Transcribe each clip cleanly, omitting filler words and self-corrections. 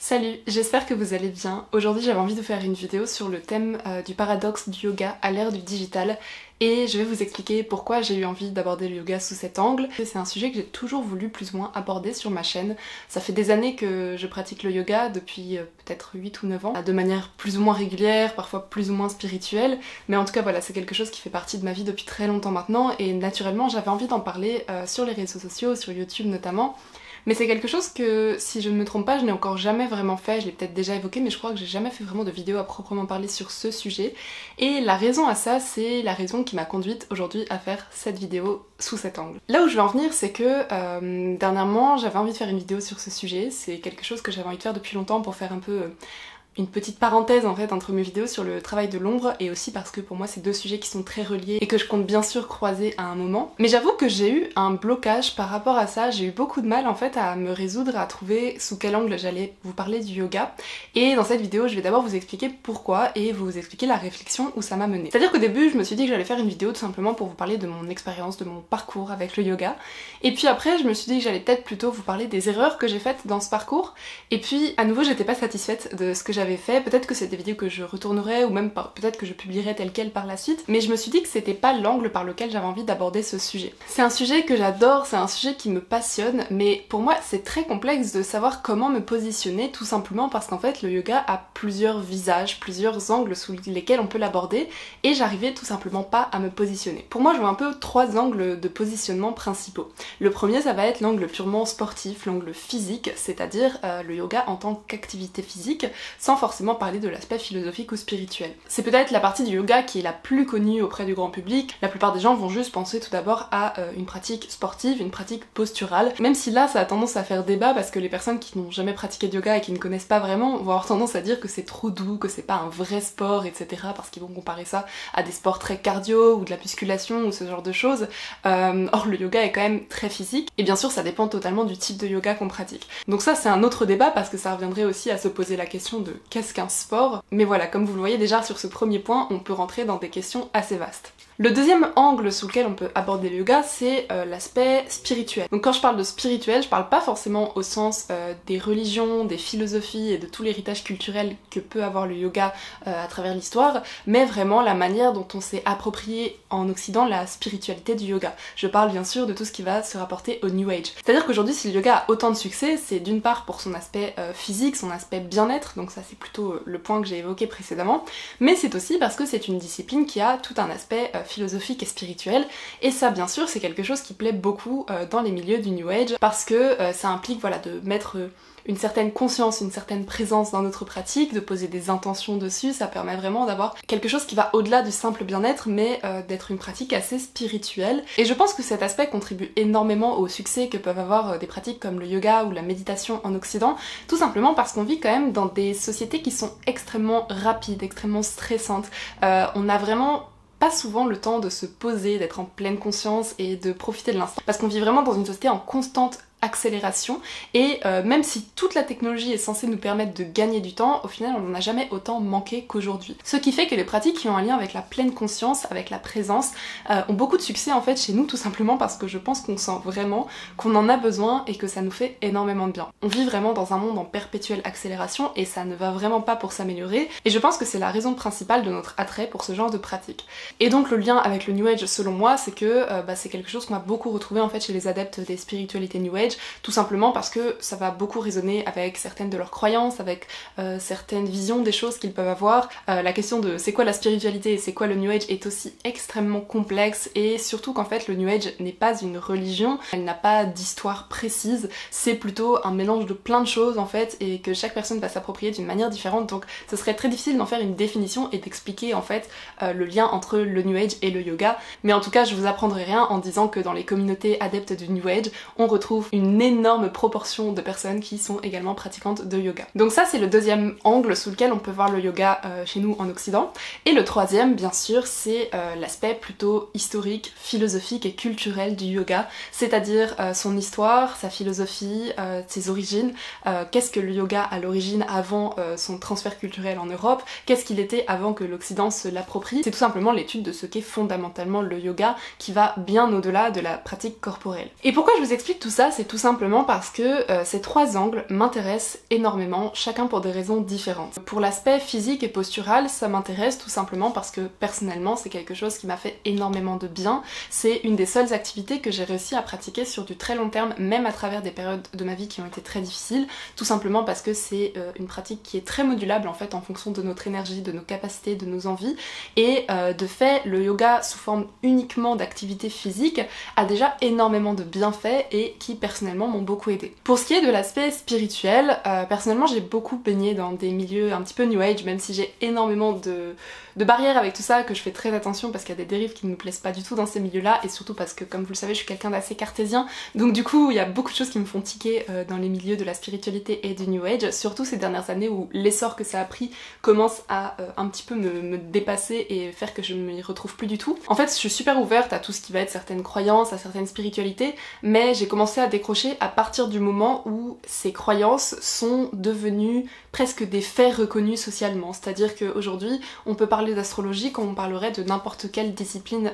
Salut, j'espère que vous allez bien. Aujourd'hui j'avais envie de faire une vidéo sur le thème du paradoxe du yoga à l'ère du digital et je vais vous expliquer pourquoi j'ai eu envie d'aborder le yoga sous cet angle. C'est un sujet que j'ai toujours voulu plus ou moins aborder sur ma chaîne. Ça fait des années que je pratique le yoga, depuis peut-être 8 ou 9 ans, de manière plus ou moins régulière, parfois plus ou moins spirituelle, mais en tout cas voilà, c'est quelque chose qui fait partie de ma vie depuis très longtemps maintenant et naturellement j'avais envie d'en parler sur les réseaux sociaux, sur YouTube notamment. Mais c'est quelque chose que, si je ne me trompe pas, je n'ai encore jamais vraiment fait, je l'ai peut-être déjà évoqué, mais je crois que j'ai jamais fait vraiment de vidéo à proprement parler sur ce sujet. Et la raison à ça, c'est la raison qui m'a conduite aujourd'hui à faire cette vidéo sous cet angle. Là où je veux en venir, c'est que dernièrement, j'avais envie de faire une vidéo sur ce sujet, c'est quelque chose que j'avais envie de faire depuis longtemps pour faire un peu une petite parenthèse en fait entre mes vidéos sur le travail de l'ombre et aussi parce que pour moi c'est deux sujets qui sont très reliés et que je compte bien sûr croiser à un moment. Mais j'avoue que j'ai eu un blocage par rapport à ça, j'ai eu beaucoup de mal en fait à me résoudre à trouver sous quel angle j'allais vous parler du yoga. Et dans cette vidéo je vais d'abord vous expliquer pourquoi et vous expliquer la réflexion où ça m'a menée. C'est-à-dire qu'au début je me suis dit que j'allais faire une vidéo tout simplement pour vous parler de mon expérience, de mon parcours avec le yoga. Et puis après je me suis dit que j'allais peut-être plutôt vous parler des erreurs que j'ai faites dans ce parcours. Et puis à nouveau j'étais pas satisfaite de ce que j'avais fait, peut-être que c'est des vidéos que je retournerai ou même peut-être que je publierai tel quel par la suite, mais je me suis dit que c'était pas l'angle par lequel j'avais envie d'aborder ce sujet. C'est un sujet que j'adore, c'est un sujet qui me passionne, mais pour moi c'est très complexe de savoir comment me positionner, tout simplement parce qu'en fait le yoga a plusieurs visages, plusieurs angles sous lesquels on peut l'aborder, et j'arrivais tout simplement pas à me positionner. Pour moi je vois un peu trois angles de positionnement principaux. Le premier ça va être l'angle purement sportif, l'angle physique, c'est-à-dire le yoga en tant qu'activité physique, sans forcément parler de l'aspect philosophique ou spirituel. C'est peut-être la partie du yoga qui est la plus connue auprès du grand public. La plupart des gens vont juste penser tout d'abord à une pratique sportive, une pratique posturale, même si là ça a tendance à faire débat parce que les personnes qui n'ont jamais pratiqué de yoga et qui ne connaissent pas vraiment vont avoir tendance à dire que c'est trop doux, que c'est pas un vrai sport, etc. parce qu'ils vont comparer ça à des sports très cardio ou de la musculation ou ce genre de choses. Or le yoga est quand même très physique et bien sûr ça dépend totalement du type de yoga qu'on pratique. Donc ça c'est un autre débat parce que ça reviendrait aussi à se poser la question de qu'est-ce qu'un sport, mais voilà, comme vous le voyez déjà sur ce premier point, on peut rentrer dans des questions assez vastes. Le deuxième angle sous lequel on peut aborder le yoga, c'est l'aspect spirituel. Donc quand je parle de spirituel, je parle pas forcément au sens des religions, des philosophies et de tout l'héritage culturel que peut avoir le yoga à travers l'histoire, mais vraiment la manière dont on s'est approprié en Occident la spiritualité du yoga. Je parle bien sûr de tout ce qui va se rapporter au New Age. C'est-à-dire qu'aujourd'hui, si le yoga a autant de succès, c'est d'une part pour son aspect physique, son aspect bien-être, donc ça c'est plutôt le point que j'ai évoqué précédemment, mais c'est aussi parce que c'est une discipline qui a tout un aspect philosophique et spirituel, et ça bien sûr c'est quelque chose qui plaît beaucoup dans les milieux du New Age, parce que ça implique voilà, de mettre une certaine conscience, une certaine présence dans notre pratique, de poser des intentions dessus, ça permet vraiment d'avoir quelque chose qui va au-delà du simple bien-être, mais d'être une pratique assez spirituelle. Et je pense que cet aspect contribue énormément au succès que peuvent avoir des pratiques comme le yoga ou la méditation en Occident, tout simplement parce qu'on vit quand même dans des sociétés qui sont extrêmement rapides, extrêmement stressantes. On a vraiment pas souvent le temps de se poser, d'être en pleine conscience et de profiter de l'instant. Parce qu'on vit vraiment dans une société en constante accélération et même si toute la technologie est censée nous permettre de gagner du temps, au final on n'en a jamais autant manqué qu'aujourd'hui. Ce qui fait que les pratiques qui ont un lien avec la pleine conscience, avec la présence, ont beaucoup de succès en fait chez nous, tout simplement parce que je pense qu'on sent vraiment qu'on en a besoin et que ça nous fait énormément de bien. On vit vraiment dans un monde en perpétuelle accélération et ça ne va vraiment pas pour s'améliorer, et je pense que c'est la raison principale de notre attrait pour ce genre de pratique. Et donc le lien avec le New Age selon moi, c'est que c'est quelque chose qu'on a beaucoup retrouvé en fait chez les adeptes des spiritualités New Age, tout simplement parce que ça va beaucoup résonner avec certaines de leurs croyances, avec certaines visions des choses qu'ils peuvent avoir. La question de c'est quoi la spiritualité et c'est quoi le New Age est aussi extrêmement complexe, et surtout qu'en fait le New Age n'est pas une religion, elle n'a pas d'histoire précise, c'est plutôt un mélange de plein de choses en fait, et que chaque personne va s'approprier d'une manière différente, donc ce serait très difficile d'en faire une définition et d'expliquer en fait le lien entre le New Age et le yoga, mais en tout cas je vous apprendrai rien en disant que dans les communautés adeptes du New Age, on retrouve une énorme proportion de personnes qui sont également pratiquantes de yoga. Donc ça c'est le deuxième angle sous lequel on peut voir le yoga chez nous en Occident. Et le troisième bien sûr c'est l'aspect plutôt historique, philosophique et culturel du yoga, c'est-à-dire son histoire, sa philosophie, ses origines, qu'est-ce que le yoga à l'origine avant son transfert culturel en Europe, qu'est-ce qu'il était avant que l'Occident se l'approprie. C'est tout simplement l'étude de ce qu'est fondamentalement le yoga qui va bien au-delà de la pratique corporelle. Et pourquoi je vous explique tout ça, c'est tout simplement parce que ces trois angles m'intéressent énormément, chacun pour des raisons différentes. Pour l'aspect physique et postural, ça m'intéresse tout simplement parce que personnellement c'est quelque chose qui m'a fait énormément de bien. C'est une des seules activités que j'ai réussi à pratiquer sur du très long terme, même à travers des périodes de ma vie qui ont été très difficiles, tout simplement parce que c'est une pratique qui est très modulable en fait en fonction de notre énergie, de nos capacités, de nos envies, et de fait le yoga sous forme uniquement d'activité physique a déjà énormément de bienfaits et qui personnellement m'ont beaucoup aidé. Pour ce qui est de l'aspect spirituel, personnellement j'ai beaucoup baigné dans des milieux un petit peu new age, même si j'ai énormément de barrières avec tout ça, que je fais très attention parce qu'il y a des dérives qui ne me plaisent pas du tout dans ces milieux-là, et surtout parce que comme vous le savez je suis quelqu'un d'assez cartésien, donc du coup il y a beaucoup de choses qui me font tiquer dans les milieux de la spiritualité et du new age, surtout ces dernières années où l'essor que ça a pris commence à un petit peu me dépasser et faire que je ne m'y retrouve plus du tout. En fait je suis super ouverte à tout ce qui va être certaines croyances, à certaines spiritualités, mais j'ai commencé à décrocher à partir du moment où ces croyances sont devenues presque des faits reconnus socialement, c'est-à-dire qu'aujourd'hui on peut parler d'astrologie comme on parlerait de n'importe quelle discipline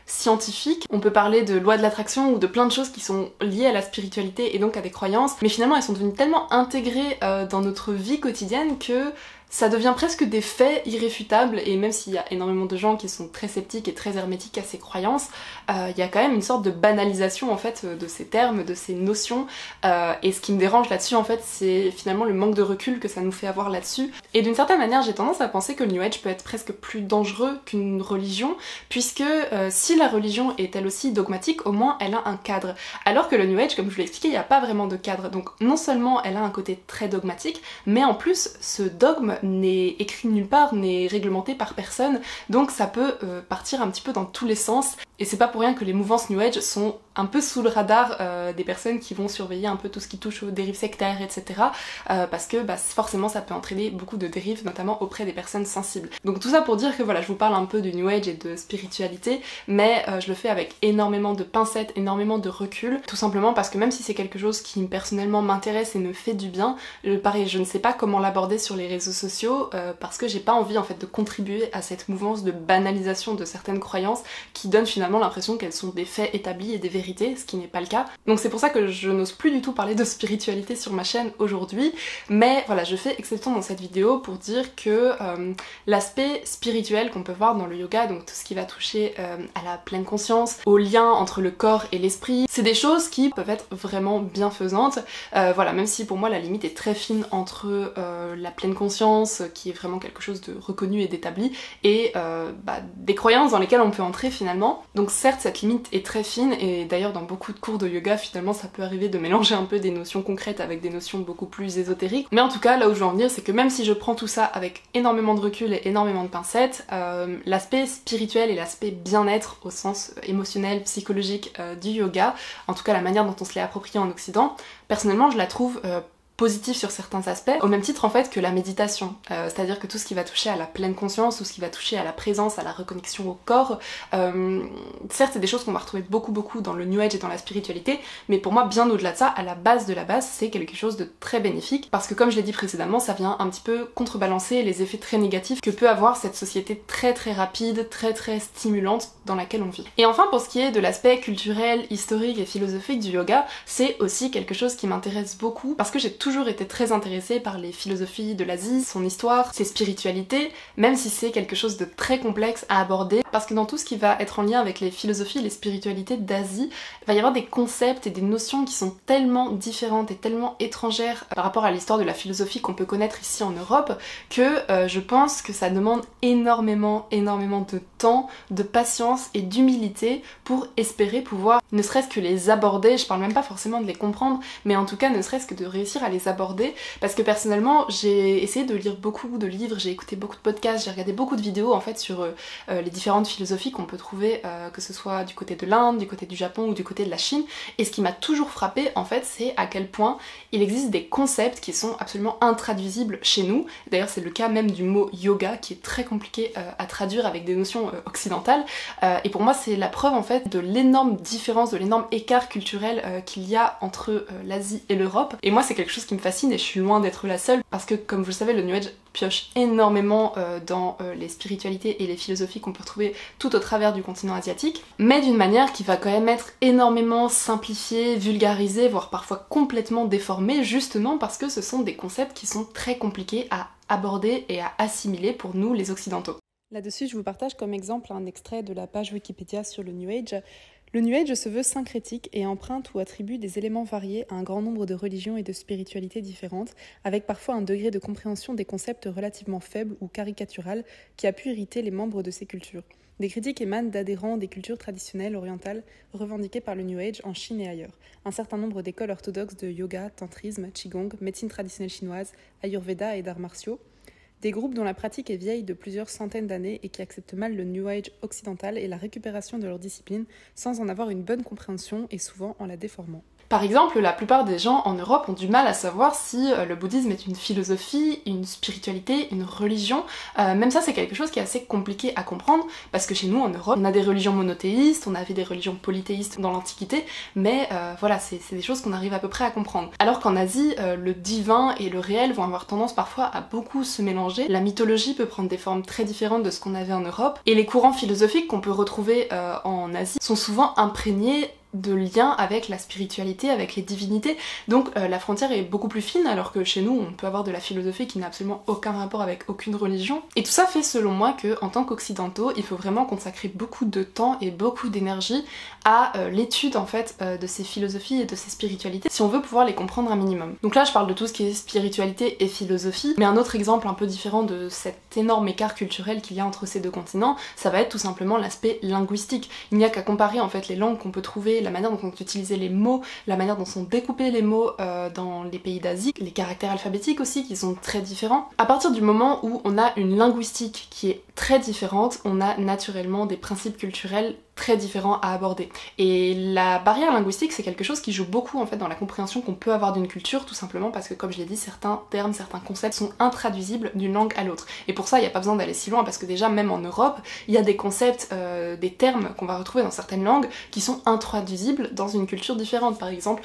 scientifique, on peut parler de loi de l'attraction ou de plein de choses qui sont liées à la spiritualité et donc à des croyances, mais finalement elles sont devenues tellement intégrées dans notre vie quotidienne que ça devient presque des faits irréfutables, et même s'il y a énormément de gens qui sont très sceptiques et très hermétiques à ces croyances, il y a quand même une sorte de banalisation en fait de ces termes, de ces notions, et ce qui me dérange là-dessus en fait c'est finalement le manque de recul que ça nous fait avoir là-dessus. Et d'une certaine manière j'ai tendance à penser que le New Age peut être presque plus dangereux qu'une religion, puisque si la religion est elle aussi dogmatique, au moins elle a un cadre, alors que le New Age, comme je vous l'ai expliqué, il n'y a pas vraiment de cadre, donc non seulement elle a un côté très dogmatique, mais en plus ce dogme n'est écrit nulle part, n'est réglementé par personne, donc ça peut partir un petit peu dans tous les sens, et c'est pas pour rien que les mouvances New Age sont un peu sous le radar des personnes qui vont surveiller un peu tout ce qui touche aux dérives sectaires, etc. Parce que forcément ça peut entraîner beaucoup de dérives, notamment auprès des personnes sensibles. Donc tout ça pour dire que voilà, je vous parle un peu du New Age et de spiritualité, mais je le fais avec énormément de pincettes, énormément de recul, tout simplement parce que même si c'est quelque chose qui personnellement m'intéresse et me fait du bien, pareil, je ne sais pas comment l'aborder sur les réseaux sociaux, parce que j'ai pas envie en fait de contribuer à cette mouvance de banalisation de certaines croyances qui donnent finalement l'impression qu'elles sont des faits établis et des vérités, ce qui n'est pas le cas. Donc c'est pour ça que je n'ose plus du tout parler de spiritualité sur ma chaîne aujourd'hui, mais voilà, je fais exception dans cette vidéo pour dire que l'aspect spirituel qu'on peut voir dans le yoga, donc tout ce qui va toucher à la pleine conscience, au lien entre le corps et l'esprit, c'est des choses qui peuvent être vraiment bienfaisantes. Voilà, même si pour moi la limite est très fine entre la pleine conscience, qui est vraiment quelque chose de reconnu et d'établi, et des croyances dans lesquelles on peut entrer finalement. Donc certes cette limite est très fine, et d'ailleurs dans beaucoup de cours de yoga finalement ça peut arriver de mélanger un peu des notions concrètes avec des notions beaucoup plus ésotériques, mais en tout cas là où je veux en venir c'est que même si je prends tout ça avec énormément de recul et énormément de pincettes, l'aspect spirituel et l'aspect bien-être au sens émotionnel, psychologique du yoga, en tout cas la manière dont on se l'est approprié en Occident, personnellement je la trouve positif sur certains aspects, au même titre en fait que la méditation, c'est-à-dire que tout ce qui va toucher à la pleine conscience, tout ce qui va toucher à la présence, à la reconnexion au corps, certes c'est des choses qu'on va retrouver beaucoup dans le New Age et dans la spiritualité, mais pour moi bien au-delà de ça, à la base de la base, c'est quelque chose de très bénéfique, parce que comme je l'ai dit précédemment, ça vient un petit peu contrebalancer les effets très négatifs que peut avoir cette société très rapide, très stimulante dans laquelle on vit. Et enfin pour ce qui est de l'aspect culturel, historique et philosophique du yoga, c'est aussi quelque chose qui m'intéresse beaucoup, parce que j'ai toujours été très intéressée par les philosophies de l'Asie, son histoire, ses spiritualités, même si c'est quelque chose de très complexe à aborder, parce que dans tout ce qui va être en lien avec les philosophies et les spiritualités d'Asie, il va y avoir des concepts et des notions qui sont tellement différentes et tellement étrangères par rapport à l'histoire de la philosophie qu'on peut connaître ici en Europe, que je pense que ça demande énormément de temps, de patience et d'humilité pour espérer pouvoir ne serait-ce que les aborder. Je parle même pas forcément de les comprendre, mais en tout cas ne serait-ce que de réussir à les aborder, parce que personnellement j'ai essayé de lire beaucoup de livres, j'ai écouté beaucoup de podcasts, j'ai regardé beaucoup de vidéos en fait sur les différentes philosophies qu'on peut trouver, que ce soit du côté de l'Inde, du côté du Japon ou du côté de la Chine, et ce qui m'a toujours frappé en fait c'est à quel point il existe des concepts qui sont absolument intraduisibles chez nous. D'ailleurs c'est le cas même du mot yoga qui est très compliqué à traduire avec des notions occidentales, et pour moi c'est la preuve en fait de l'énorme différence, de l'énorme écart culturel qu'il y a entre l'Asie et l'Europe, et moi c'est quelque chose chose qui me fascine et je suis loin d'être la seule parce que comme vous le savez, le New Age pioche énormément dans les spiritualités et les philosophies qu'on peut retrouver tout au travers du continent asiatique, mais d'une manière qui va quand même être énormément simplifiée, vulgarisée, voire parfois complètement déformée, justement parce que ce sont des concepts qui sont très compliqués à aborder et à assimiler pour nous les occidentaux. Là-dessus, je vous partage comme exemple un extrait de la page Wikipédia sur le New Age. Le New Age se veut syncrétique et emprunte ou attribue des éléments variés à un grand nombre de religions et de spiritualités différentes, avec parfois un degré de compréhension des concepts relativement faible ou caricatural qui a pu irriter les membres de ces cultures. Des critiques émanent d'adhérents des cultures traditionnelles orientales revendiquées par le New Age en Chine et ailleurs. Un certain nombre d'écoles orthodoxes de yoga, tantrisme, qigong, médecine traditionnelle chinoise, ayurveda et d'arts martiaux. Des groupes dont la pratique est vieille de plusieurs centaines d'années et qui acceptent mal le New Age occidental et la récupération de leur discipline sans en avoir une bonne compréhension et souvent en la déformant. Par exemple, la plupart des gens en Europe ont du mal à savoir si le bouddhisme est une philosophie, une spiritualité, une religion. Même ça, c'est quelque chose qui est assez compliqué à comprendre, parce que chez nous, en Europe, on a des religions monothéistes, on avait des religions polythéistes dans l'Antiquité, mais voilà, c'est des choses qu'on arrive à peu près à comprendre. Alors qu'en Asie, le divin et le réel vont avoir tendance parfois à beaucoup se mélanger. La mythologie peut prendre des formes très différentes de ce qu'on avait en Europe, et les courants philosophiques qu'on peut retrouver en Asie sont souvent imprégnés de liens avec la spiritualité, avec les divinités. Donc la frontière est beaucoup plus fine, alors que chez nous on peut avoir de la philosophie qui n'a absolument aucun rapport avec aucune religion. Et tout ça fait selon moi que en tant qu'occidentaux, il faut vraiment consacrer beaucoup de temps et beaucoup d'énergie à l'étude en fait de ces philosophies et de ces spiritualités si on veut pouvoir les comprendre un minimum. Donc là je parle de tout ce qui est spiritualité et philosophie, mais un autre exemple un peu différent de cet énorme écart culturel qu'il y a entre ces deux continents, ça va être tout simplement l'aspect linguistique. Il n'y a qu'à comparer en fait les langues qu'on peut trouver, la manière dont on utilisait les mots, la manière dont sont découpés les mots dans les pays d'Asie, les caractères alphabétiques aussi qui sont très différents. À partir du moment où on a une linguistique qui est très différente, on a naturellement des principes culturels très différents à aborder. Et la barrière linguistique, c'est quelque chose qui joue beaucoup en fait dans la compréhension qu'on peut avoir d'une culture, tout simplement parce que comme je l'ai dit, certains termes, certains concepts sont intraduisibles d'une langue à l'autre. Et pour ça, il n'y a pas besoin d'aller si loin parce que déjà, même en Europe, il y a des concepts, des termes qu'on va retrouver dans certaines langues qui sont intraduisibles dans une culture différente. Par exemple,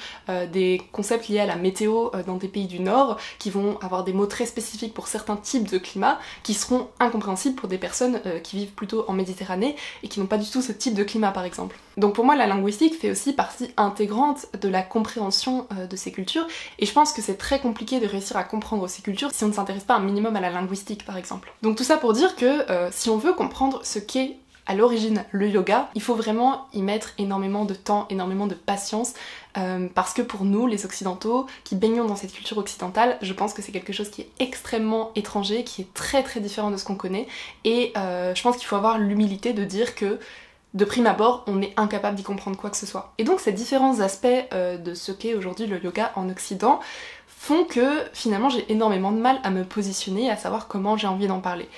des concepts liés à la météo dans des pays du Nord qui vont avoir des mots très spécifiques pour certains types de climats qui seront incompréhensibles pour des personnes qui vivent plutôt en Méditerranée et qui n'ont pas du tout ce type de climat par exemple. Donc pour moi la linguistique fait aussi partie intégrante de la compréhension de ces cultures et je pense que c'est très compliqué de réussir à comprendre ces cultures si on ne s'intéresse pas un minimum à la linguistique par exemple. Donc tout ça pour dire que si on veut comprendre ce qu'est à l'origine le yoga, il faut vraiment y mettre énormément de temps, énormément de patience parce que pour nous, les occidentaux, qui baignons dans cette culture occidentale, je pense que c'est quelque chose qui est extrêmement étranger, qui est très très différent de ce qu'on connaît et je pense qu'il faut avoir l'humilité de dire que de prime abord, on est incapable d'y comprendre quoi que ce soit. Et donc ces différents aspects de ce qu'est aujourd'hui le yoga en Occident font que finalement j'ai énormément de mal à me positionner, à savoir comment j'ai envie d'en parler.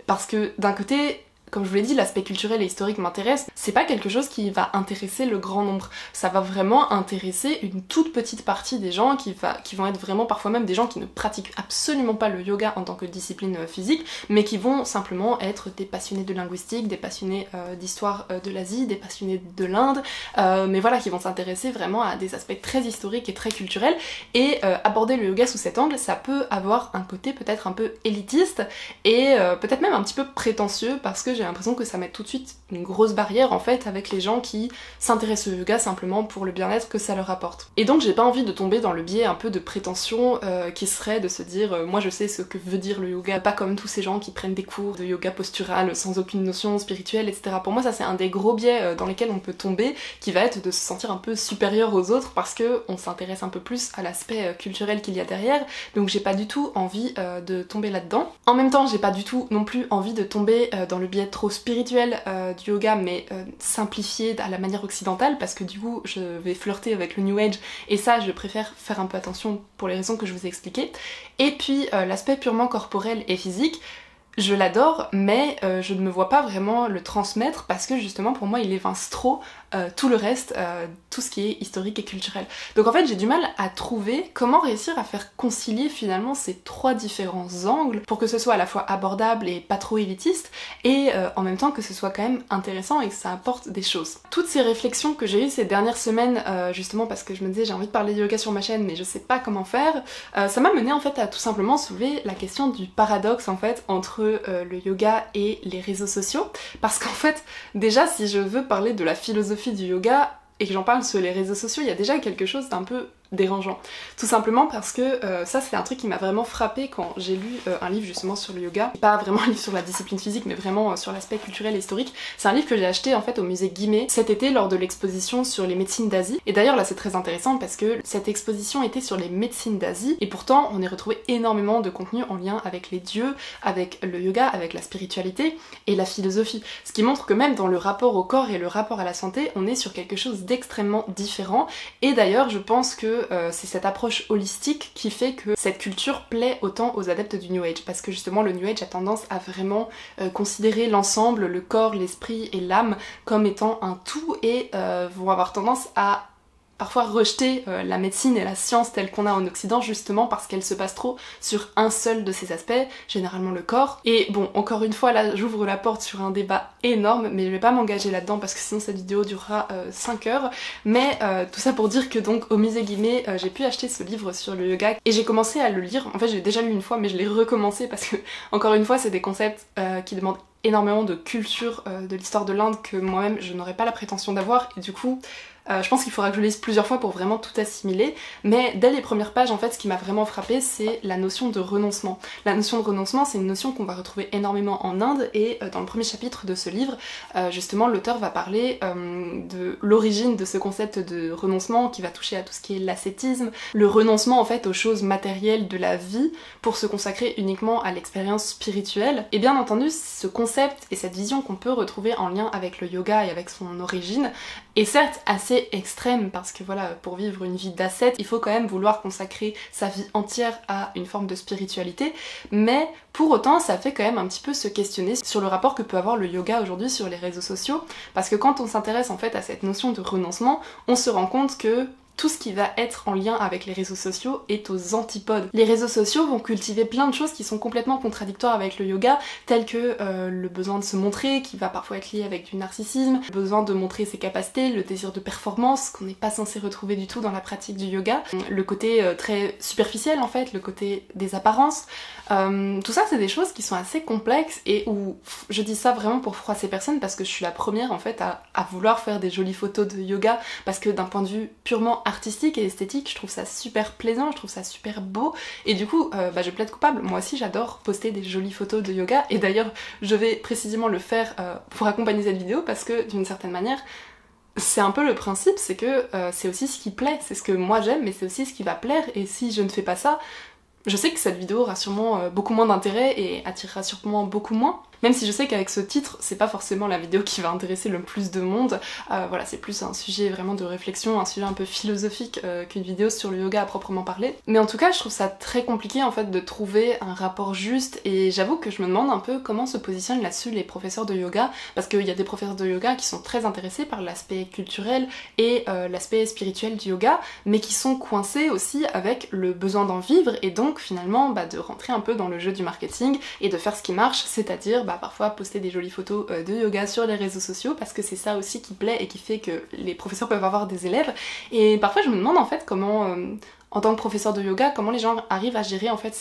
Parce que d'un côté, comme je vous l'ai dit, l'aspect culturel et historique m'intéresse, c'est pas quelque chose qui va intéresser le grand nombre. Ça va vraiment intéresser une toute petite partie des gens qui vont être vraiment parfois même des gens qui ne pratiquent absolument pas le yoga en tant que discipline physique, mais qui vont simplement être des passionnés de linguistique, des passionnés d'histoire de l'Asie, des passionnés de l'Inde, mais voilà, qui vont s'intéresser vraiment à des aspects très historiques et très culturels, et aborder le yoga sous cet angle, ça peut avoir un côté peut-être un peu élitiste, et peut-être même un petit peu prétentieux, parce que j'ai l'impression que ça met tout de suite une grosse barrière en fait avec les gens qui s'intéressent au yoga simplement pour le bien-être que ça leur apporte. Et donc j'ai pas envie de tomber dans le biais un peu de prétention qui serait de se dire moi je sais ce que veut dire le yoga, pas comme tous ces gens qui prennent des cours de yoga postural sans aucune notion spirituelle, etc. Pour moi ça c'est un des gros biais dans lesquels on peut tomber, qui va être de se sentir un peu supérieur aux autres parce que on s'intéresse un peu plus à l'aspect culturel qu'il y a derrière, donc j'ai pas du tout envie de tomber là-dedans. En même temps j'ai pas du tout non plus envie de tomber dans le biais trop spirituel du yoga mais simplifié à la manière occidentale parce que du coup je vais flirter avec le New Age et ça je préfère faire un peu attention pour les raisons que je vous ai expliquées. Et puis l'aspect purement corporel et physique, Je l'adore, mais je ne me vois pas vraiment le transmettre parce que justement pour moi il évince trop tout le reste, tout ce qui est historique et culturel. Donc en fait j'ai du mal à trouver comment réussir à faire concilier finalement ces trois différents angles pour que ce soit à la fois abordable et pas trop élitiste et en même temps que ce soit quand même intéressant et que ça apporte des choses. Toutes ces réflexions que j'ai eues ces dernières semaines, justement parce que je me disais j'ai envie de parler de yoga sur ma chaîne mais je sais pas comment faire, ça m'a mené en fait à tout simplement soulever la question du paradoxe en fait entre le yoga et les réseaux sociaux, parce qu'en fait déjà si je veux parler de la philosophie du yoga et que j'en parle sur les réseaux sociaux, il y a déjà quelque chose d'un peu dérangeant. Tout simplement parce que ça c'est un truc qui m'a vraiment frappé quand j'ai lu un livre justement sur le yoga. Pas vraiment un livre sur la discipline physique mais vraiment sur l'aspect culturel et historique. C'est un livre que j'ai acheté en fait au musée Guimet cet été lors de l'exposition sur les médecines d'Asie. Et d'ailleurs là c'est très intéressant parce que cette exposition était sur les médecines d'Asie et pourtant on y retrouvait énormément de contenu en lien avec les dieux, avec le yoga, avec la spiritualité et la philosophie. Ce qui montre que même dans le rapport au corps et le rapport à la santé, on est sur quelque chose d'extrêmement différent. Et d'ailleurs je pense que c'est cette approche holistique qui fait que cette culture plaît autant aux adeptes du New Age, parce que justement le New Age a tendance à vraiment considérer l'ensemble, le corps, l'esprit et l'âme comme étant un tout et vont avoir tendance à parfois rejeter la médecine et la science telle qu'on a en Occident justement parce qu'elle se base trop sur un seul de ces aspects, généralement le corps. Et bon, encore une fois là j'ouvre la porte sur un débat énorme mais je vais pas m'engager là-dedans parce que sinon cette vidéo durera 5 heures. Mais tout ça pour dire que donc au musée Guimet j'ai pu acheter ce livre sur le yoga et j'ai commencé à le lire. En fait j'ai déjà lu une fois mais je l'ai recommencé parce que encore une fois c'est des concepts qui demandent énormément de culture de l'histoire de l'Inde que moi-même je n'aurais pas la prétention d'avoir et du coup je pense qu'il faudra que je le lise plusieurs fois pour vraiment tout assimiler, mais dès les premières pages en fait ce qui m'a vraiment frappée c'est la notion de renoncement. La notion de renoncement c'est une notion qu'on va retrouver énormément en Inde et dans le premier chapitre de ce livre justement l'auteur va parler de l'origine de ce concept de renoncement qui va toucher à tout ce qui est l'ascétisme, le renoncement en fait aux choses matérielles de la vie pour se consacrer uniquement à l'expérience spirituelle. Et bien entendu ce concept et cette vision qu'on peut retrouver en lien avec le yoga et avec son origine est certes assez extrême parce que voilà, pour vivre une vie d'ascète, il faut quand même vouloir consacrer sa vie entière à une forme de spiritualité, mais pour autant ça fait quand même un petit peu se questionner sur le rapport que peut avoir le yoga aujourd'hui sur les réseaux sociaux, parce que quand on s'intéresse en fait à cette notion de renoncement, on se rend compte que tout ce qui va être en lien avec les réseaux sociaux est aux antipodes. Les réseaux sociaux vont cultiver plein de choses qui sont complètement contradictoires avec le yoga, telles que le besoin de se montrer, qui va parfois être lié avec du narcissisme, le besoin de montrer ses capacités, le désir de performance, qu'on n'est pas censé retrouver du tout dans la pratique du yoga, le côté très superficiel en fait, le côté des apparences. Tout ça c'est des choses qui sont assez complexes et où je dis ça vraiment pour froisser personne parce que je suis la première en fait à vouloir faire des jolies photos de yoga parce que d'un point de vue purement artistique et esthétique je trouve ça super plaisant, je trouve ça super beau et du coup je plaide coupable. Moi aussi j'adore poster des jolies photos de yoga et d'ailleurs je vais précisément le faire pour accompagner cette vidéo parce que d'une certaine manière c'est un peu le principe, c'est que c'est aussi ce qui plaît, c'est ce que moi j'aime mais c'est aussi ce qui va plaire et si je ne fais pas ça, je sais que cette vidéo aura sûrement beaucoup moins d'intérêt et attirera sûrement beaucoup moins. Même si je sais qu'avec ce titre, c'est pas forcément la vidéo qui va intéresser le plus de monde. Voilà, c'est plus un sujet vraiment de réflexion, un sujet un peu philosophique qu'une vidéo sur le yoga à proprement parler. Mais en tout cas, je trouve ça très compliqué en fait de trouver un rapport juste et j'avoue que je me demande un peu comment se positionnent là-dessus les professeurs de yoga parce qu'il y a des professeurs de yoga qui sont très intéressés par l'aspect culturel et l'aspect spirituel du yoga, mais qui sont coincés aussi avec le besoin d'en vivre et donc finalement de rentrer un peu dans le jeu du marketing et de faire ce qui marche, c'est-à-dire parfois poster des jolies photos de yoga sur les réseaux sociaux parce que c'est ça aussi qui plaît et qui fait que les professeurs peuvent avoir des élèves et parfois je me demande en fait comment en tant que professeur de yoga, comment les gens arrivent à gérer en fait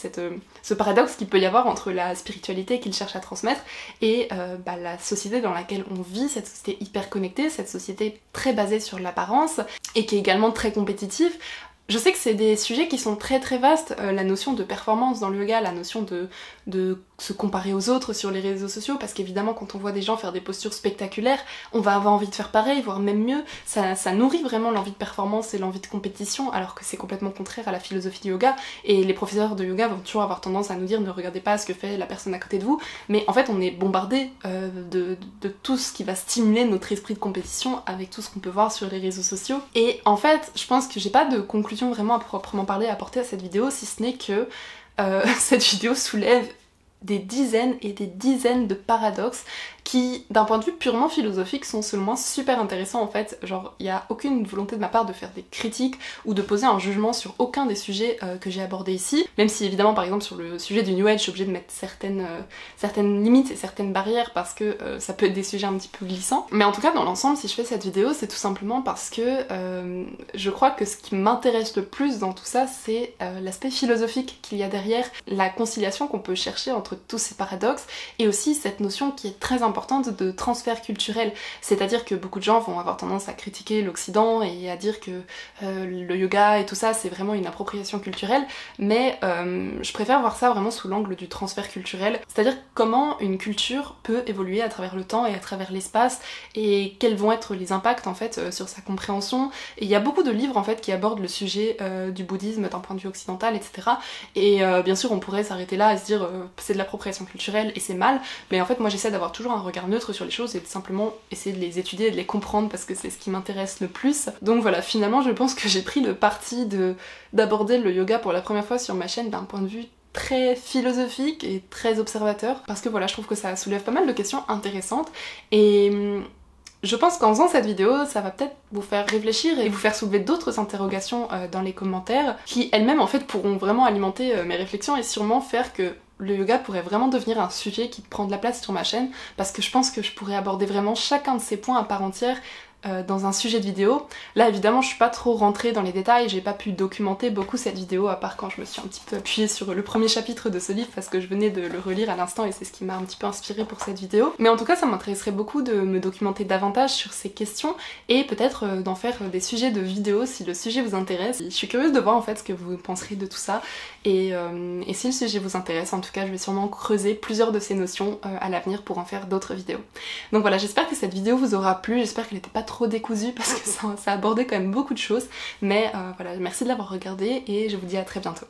ce paradoxe qu'il peut y avoir entre la spiritualité qu'ils cherchent à transmettre et la société dans laquelle on vit, cette société hyper connectée, cette société très basée sur l'apparence et qui est également très compétitive. Je sais que c'est des sujets qui sont très très vastes, la notion de performance dans le yoga, la notion de se comparer aux autres sur les réseaux sociaux, parce qu'évidemment quand on voit des gens faire des postures spectaculaires, on va avoir envie de faire pareil, voire même mieux, ça nourrit vraiment l'envie de performance et l'envie de compétition, alors que c'est complètement contraire à la philosophie du yoga, et les professeurs de yoga vont toujours avoir tendance à nous dire ne regardez pas ce que fait la personne à côté de vous, mais en fait on est bombardé de tout ce qui va stimuler notre esprit de compétition avec tout ce qu'on peut voir sur les réseaux sociaux, et en fait je pense que j'ai pas de conclusion vraiment à proprement parler à apporter à cette vidéo, si ce n'est que cette vidéo soulève des dizaines et des dizaines de paradoxes qui, d'un point de vue purement philosophique, sont seulement super intéressants en fait. Genre, il n'y a aucune volonté de ma part de faire des critiques ou de poser un jugement sur aucun des sujets que j'ai abordés ici, même si évidemment par exemple sur le sujet du New Age je suis obligée de mettre certaines limites et certaines barrières parce que ça peut être des sujets un petit peu glissants. Mais en tout cas dans l'ensemble, si je fais cette vidéo, c'est tout simplement parce que je crois que ce qui m'intéresse le plus dans tout ça, c'est l'aspect philosophique qu'il y a derrière, la conciliation qu'on peut chercher entre tous ces paradoxes, et aussi cette notion qui est très importante de transfert culturel. C'est-à-dire que beaucoup de gens vont avoir tendance à critiquer l'Occident et à dire que le yoga et tout ça c'est vraiment une appropriation culturelle, mais je préfère voir ça vraiment sous l'angle du transfert culturel, c'est-à-dire comment une culture peut évoluer à travers le temps et à travers l'espace, et quels vont être les impacts en fait sur sa compréhension. Et il y a beaucoup de livres en fait qui abordent le sujet du bouddhisme d'un point de vue occidental, etc. Et bien sûr on pourrait s'arrêter là et se dire c'est de l'appropriation culturelle et c'est mal, mais en fait moi j'essaie d'avoir toujours un regard neutre sur les choses et de simplement essayer de les étudier et de les comprendre parce que c'est ce qui m'intéresse le plus. Donc voilà, finalement je pense que j'ai pris le parti d'aborder le yoga pour la première fois sur ma chaîne d'un point de vue très philosophique et très observateur, parce que voilà, je trouve que ça soulève pas mal de questions intéressantes, et je pense qu'en faisant cette vidéo, ça va peut-être vous faire réfléchir et vous faire soulever d'autres interrogations dans les commentaires, qui elles-mêmes en fait pourront vraiment alimenter mes réflexions et sûrement faire que le yoga pourrait vraiment devenir un sujet qui prend de la place sur ma chaîne, parce que je pense que je pourrais aborder vraiment chacun de ces points à part entière dans un sujet de vidéo. Là évidemment je suis pas trop rentrée dans les détails, j'ai pas pu documenter beaucoup cette vidéo à part quand je me suis un petit peu appuyée sur le premier chapitre de ce livre parce que je venais de le relire à l'instant et c'est ce qui m'a un petit peu inspirée pour cette vidéo. Mais en tout cas ça m'intéresserait beaucoup de me documenter davantage sur ces questions et peut-être d'en faire des sujets de vidéo si le sujet vous intéresse. Je suis curieuse de voir en fait ce que vous penserez de tout ça, et si le sujet vous intéresse, en tout cas je vais sûrement creuser plusieurs de ces notions à l'avenir pour en faire d'autres vidéos. Donc voilà, j'espère que cette vidéo vous aura plu, j'espère qu'elle n'était pas trop décousue parce que ça abordait quand même beaucoup de choses, mais voilà, merci de l'avoir regardé et je vous dis à très bientôt.